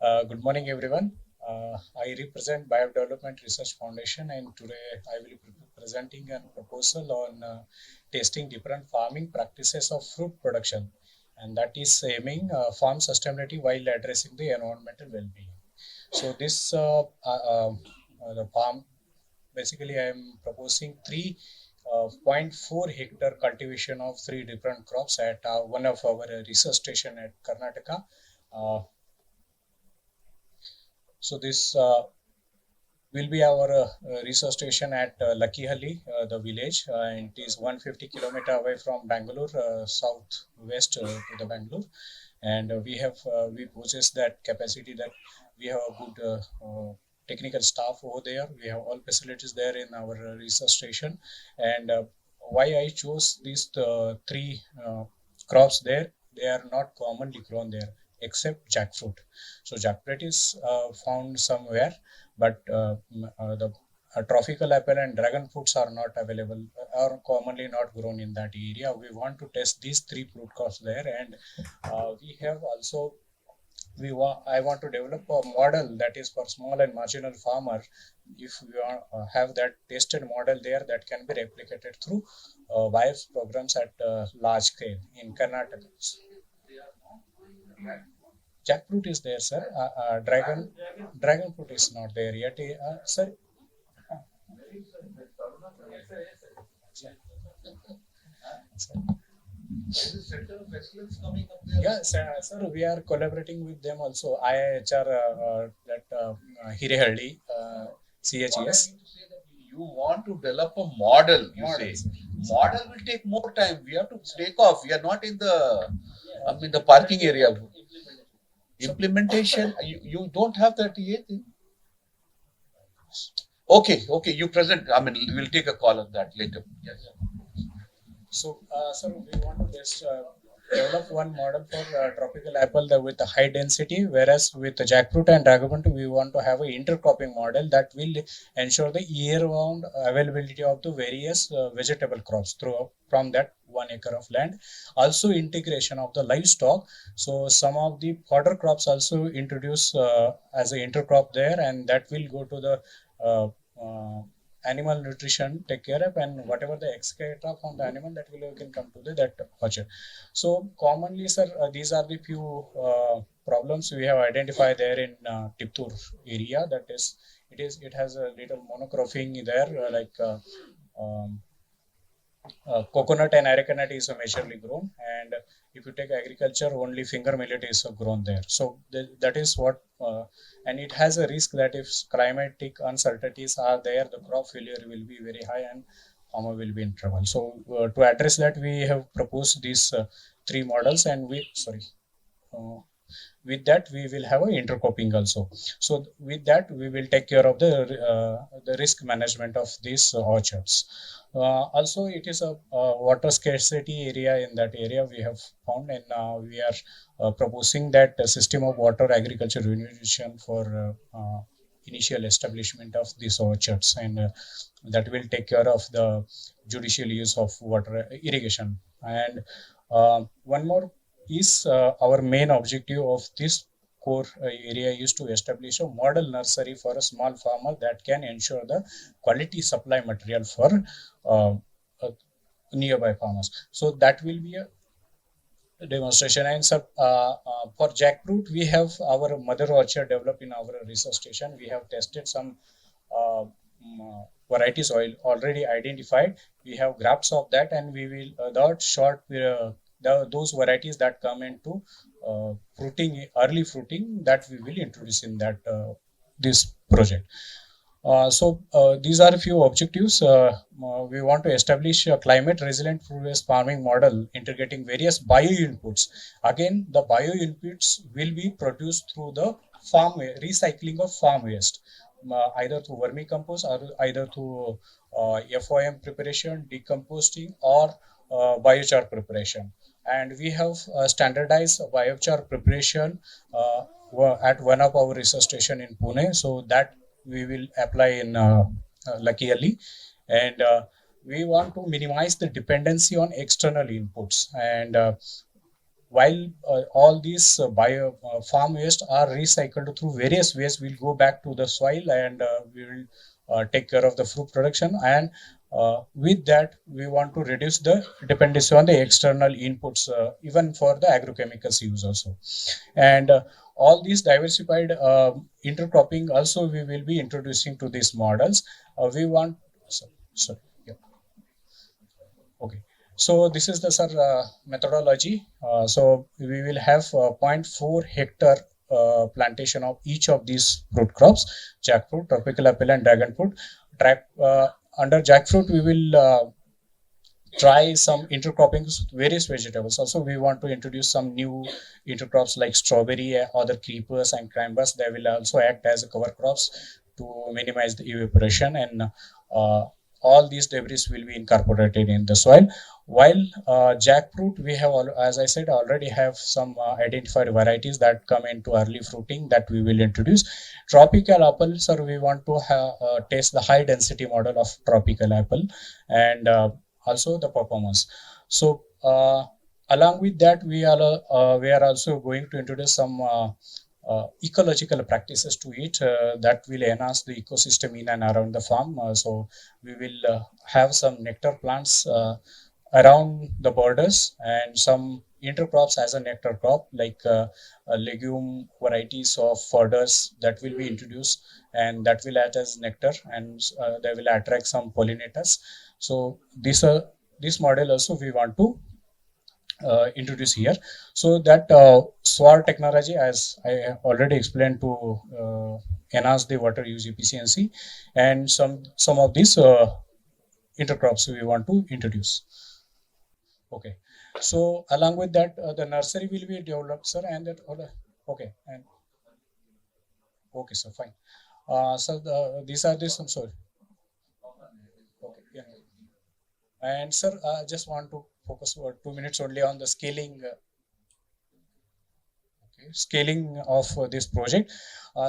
Good morning, everyone. I represent BAIF Development Research Foundation, and today I will be presenting a proposal on testing different farming practices of fruit production, and that is aiming farm sustainability while addressing the environmental well-being. So the farm basically I am proposing 3.4 hectare cultivation of three different crops at one of our research station at Karnataka. Uh, so this will be our research station at Lakihalli, the village. And it is 150 kilometer away from Bangalore, southwest to the Bangalore. And we possess that capacity that we have a good technical staff over there. We have all facilities there in our research station. And why I chose these three crops there, they are not commonly grown there except jackfruit. So jackfruit is found somewhere, but the tropical apple and dragon fruits are not available, are commonly not grown in that area. We want to test these three fruit crops there, and we have also I want to develop a model that is for small and marginal farmer. If we have that tested model there, that can be replicated through BIF programs at large scale in Karnataka. Jackfruit is there, sir. Dragon fruit is not there yet. Sir, yeah, sir, we are collaborating with them also. IIHR, Hirehalli, CHES. You want to develop a model, you say. Model will take more time. We have to take off. We are not in the parking area. Implementation, you don't have that yet. Okay, you present. We'll take a call on that later. Yes. So, sir, we want to just develop one model for tropical apple with a high density, whereas with the jackfruit and dragon fruit, we want to have an intercropping model that will ensure the year-round availability of the various vegetable crops through from that 1 acre of land. Also, integration of the livestock. So, some of the fodder crops also introduce as an intercrop there, and that will go to the uh, uh, animal nutrition take care of, and whatever the excreta from the animal that will can come to that orchard. So commonly, sir, these are the few problems we have identified there in Tiptur area. That is, it has a little monocropping there, um, coconut and arecanut is majorly grown, and if you take agriculture, only finger millet is grown there. So that is what, and it has a risk that if climatic uncertainties are there, the crop failure will be very high and farmer will be in trouble. So to address that, we have proposed these three models, and uh, with that we will have a intercropping also. So with that we will take care of the risk management of these orchards. Also it is a water scarcity area. In that area we have found, and we are proposing that system of water agriculture remuneration for initial establishment of these orchards, and that will take care of the judicial use of water irrigation. And one more is our main objective of this core area is to establish a model nursery for a small farmer that can ensure the quality supply material for uh, uh, nearby farmers. So that will be a demonstration. And for jackfruit, we have our mother orchard developed in our research station. We have tested some varieties oil already identified. We have grafts of that, and we will that short those varieties that come into fruiting, early fruiting, that we will introduce in that this project. These are a few objectives. We want to establish a climate resilient food-based farming model integrating various bio inputs. Again, the bio inputs will be produced through the recycling of farm waste, either through vermicompost or either through FOM preparation, decomposting, or biochar preparation. And we have standardized biochar preparation at one of our research station in Pune. So that we will apply in Luckily, and we want to minimize the dependency on external inputs. And while all these bio farm waste are recycled through various ways, will go back to the soil, and we will take care of the fruit production. And with that, we want to reduce the dependency on the external inputs, even for the agrochemicals use also. And all these diversified intercropping also we will be introducing to these models. We want so yeah. Okay. So this is the sir methodology. So we will have 0.4 hectare plantation of each of these fruit crops: jackfruit, tropical apple, and dragon fruit. Track, under jackfruit, we will try some intercropping with various vegetables. Also, we want to introduce some new intercrops like strawberry, other creepers, and climbers. They will also act as cover crops to minimize the evaporation, and all these debris will be incorporated in the soil. While jackfruit, we have, as I said, already have some identified varieties that come into early fruiting that we will introduce. Tropical apple, sir, we want to test the high density model of tropical apple, and also the performance. So along with that, we are also going to introduce some ecological practices to it that will enhance the ecosystem in and around the farm. So we will have some nectar plants around the borders, and some intercrops as a nectar crop, like legume varieties of fodders that will be introduced, and that will act as nectar, and they will attract some pollinators. So this model also we want to introduce here. So that SWAR technology, as I already explained, to enhance the water use efficiency, and some of these intercrops we want to introduce. Okay. So along with that, the nursery will be developed, sir, and that okay, and okay, sir, fine. So these are the some, sorry. Okay, yeah. And sir, I just want to focus for 2 minutes only on the scaling. Okay, scaling of this project.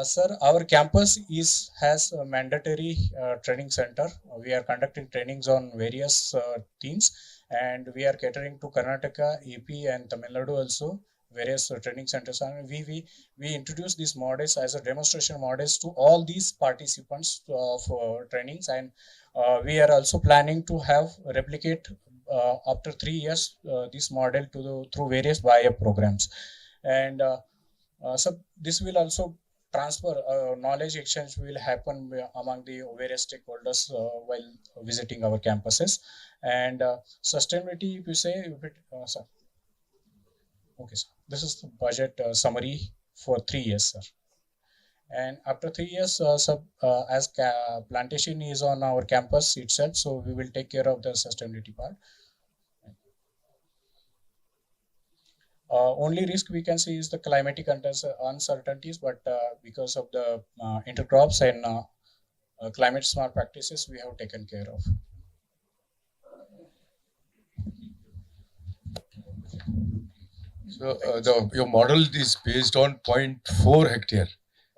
Sir, our campus is has a mandatory training center. We are conducting trainings on various themes, and we are catering to Karnataka, AP, and Tamil Nadu also, various training centers. And we introduce these models as a demonstration models to all these participants of trainings, and we are also planning to have replicate after 3 years this model to through various BAIF programs. And so this will also transfer knowledge exchange will happen among the various stakeholders while visiting our campuses. And sustainability, if you say, if it, sir, okay, sir. This is the budget summary for 3 years, sir. And after 3 years, as plantation is on our campus itself, so we will take care of the sustainability part. Only risk we can see is the climatic uncertainties, but because of the intercrops and climate smart practices, we have taken care of. So your model is based on 0.4 hectare.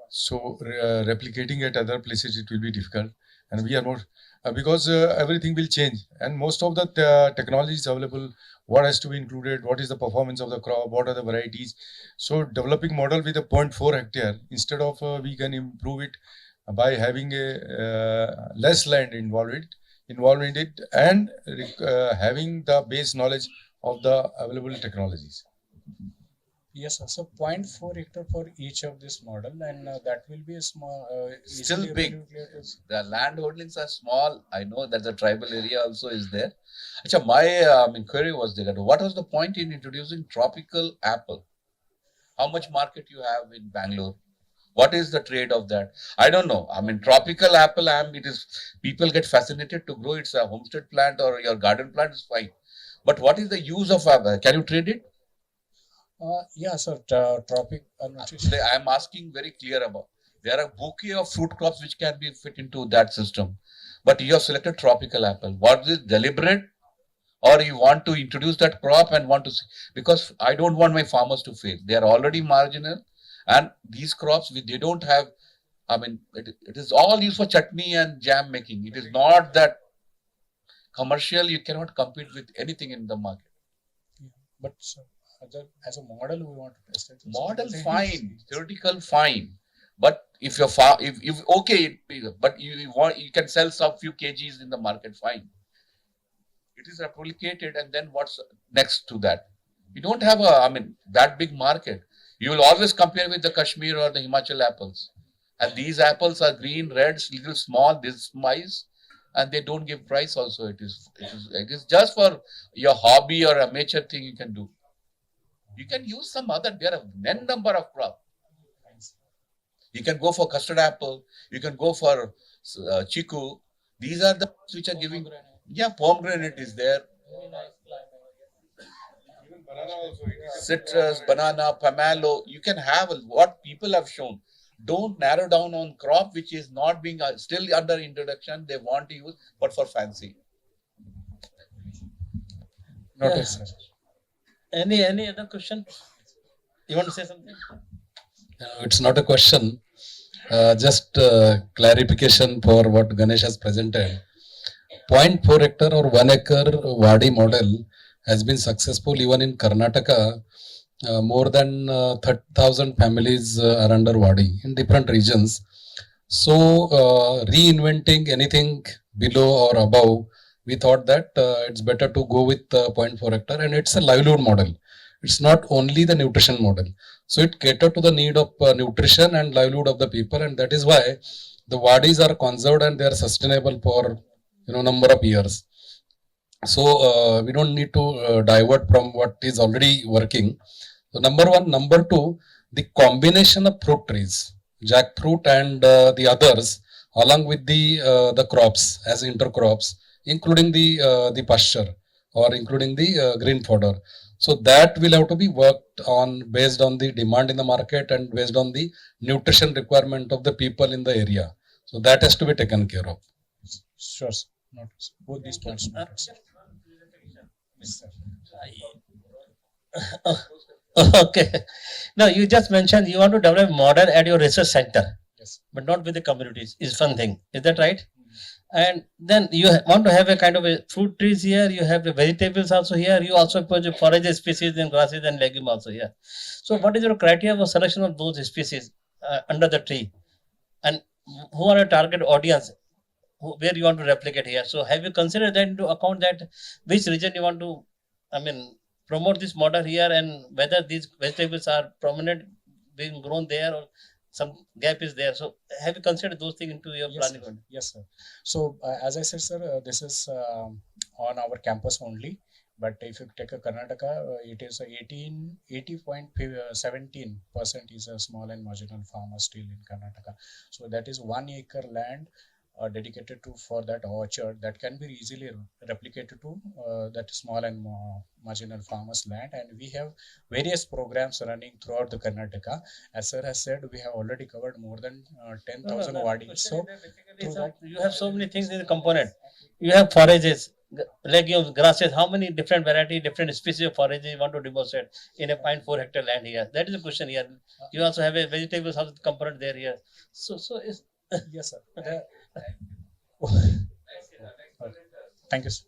So replicating at other places it will be difficult, and we are not because everything will change, and most of the technologies available. What has to be included? What is the performance of the crop? What are the varieties? So developing model with a 0.4 hectare, instead of we can improve it by having a less land involved in it, and having the base knowledge of the available technologies. Yes, sir. So 0.4 hectare for each of this model, and that will be a small. Still easily big. regulated. The land holdings are small. I know that the tribal area also is there. Achha, my inquiry was there. What was the point in introducing tropical apple? How much market you have in Bangalore? What is the trade of that? I don't know. I mean, tropical apple, it is people get fascinated to grow. It's a homestead plant or your garden plant is fine. But what is the use of apple? Can you trade it? Yeah, sir. Tropic nutrition. Today, I am asking very clear about. There are a bouquet of fruit crops which can be fit into that system, but you have selected tropical apple. Was it deliberate, or you want to introduce that crop and want to? Because I don't want my farmers to fail. They are already marginal, and these crops they don't have. I mean, it is all used for chutney and jam making. It is not that commercial. You cannot compete with anything in the market. Yeah, but sir, as a model, we want to test it. So Model it's- fine, theoretical fine, but if you're if okay, but you want, you can sell some few kgs in the market, fine. It is replicated, and then what's next to that? You don't have that big market. You will always compare with the Kashmir or the Himachal apples, and these apples are green, red, little small, this mice, and they don't give price. Also, it is just for your hobby or amateur thing you can do. You can use some other. There are n number of crop. You can go for custard apple. You can go for chiku. These are the which are giving. Yeah, pomegranate is there. Even banana also. Citrus, banana, pomelo. You can have what people have shown. Don't narrow down on crop which is not being still under introduction. They want to use, but for fancy. Noted, sir. Any other question? You want to say something? It's not a question, just clarification for what Ganesh has presented. 0.4 hectare or 1 acre Wadi model has been successful even in Karnataka. More than 30,000 families are under Wadi in different regions. So, reinventing anything below or above, we thought that it's better to go with 0.4 hectare, and it's a livelihood model. It's not only the nutrition model. So it catered to the need of nutrition and livelihood of the people, and that is why the wadis are conserved and they are sustainable for number of years. So we don't need to divert from what is already working. So number one, number two, the combination of fruit trees, jackfruit and the others, along with the crops as intercrops, including the pasture or including the green fodder. So that will have to be worked on based on the demand in the market and based on the nutrition requirement of the people in the area. So that has to be taken care of. Sure, sir. Noted, sir. Both these points noted, sir. Yes, sir. Okay. Now you just mentioned you want to develop model at your research center, Yes. but not with the communities. Is one thing. Is that right? And then you want to have a kind of a fruit trees here. You have the vegetables also here. You also put the forage species and grasses and legume also here. So what is your criteria for selection of those species under the tree? And who are your target audience? Where you want to replicate here? So have you considered that into account that which region you want to, promote this model here, and whether these vegetables are prominent being grown there or some gap is there. So have you considered those things into your Yes, planning? sir. Yes, sir. So as I said, sir, this is on our campus only. But if you take a Karnataka, it is 80.17% is a small and marginal farmer still in Karnataka. So that is 1 acre land dedicated to for that orchard that can be easily replicated to that small and marginal farmers land. And we have various programs running throughout the Karnataka. As sir has said, we have already covered more than 10,000 wadis. So through that, You have so many things in the component. You have forages, legumes, grasses. How many different variety, different species of forages you want to demonstrate in a 0.4 hectare land here? That is the question here. You also have a vegetables component there here. So it's yes, sir. Thank you, sir.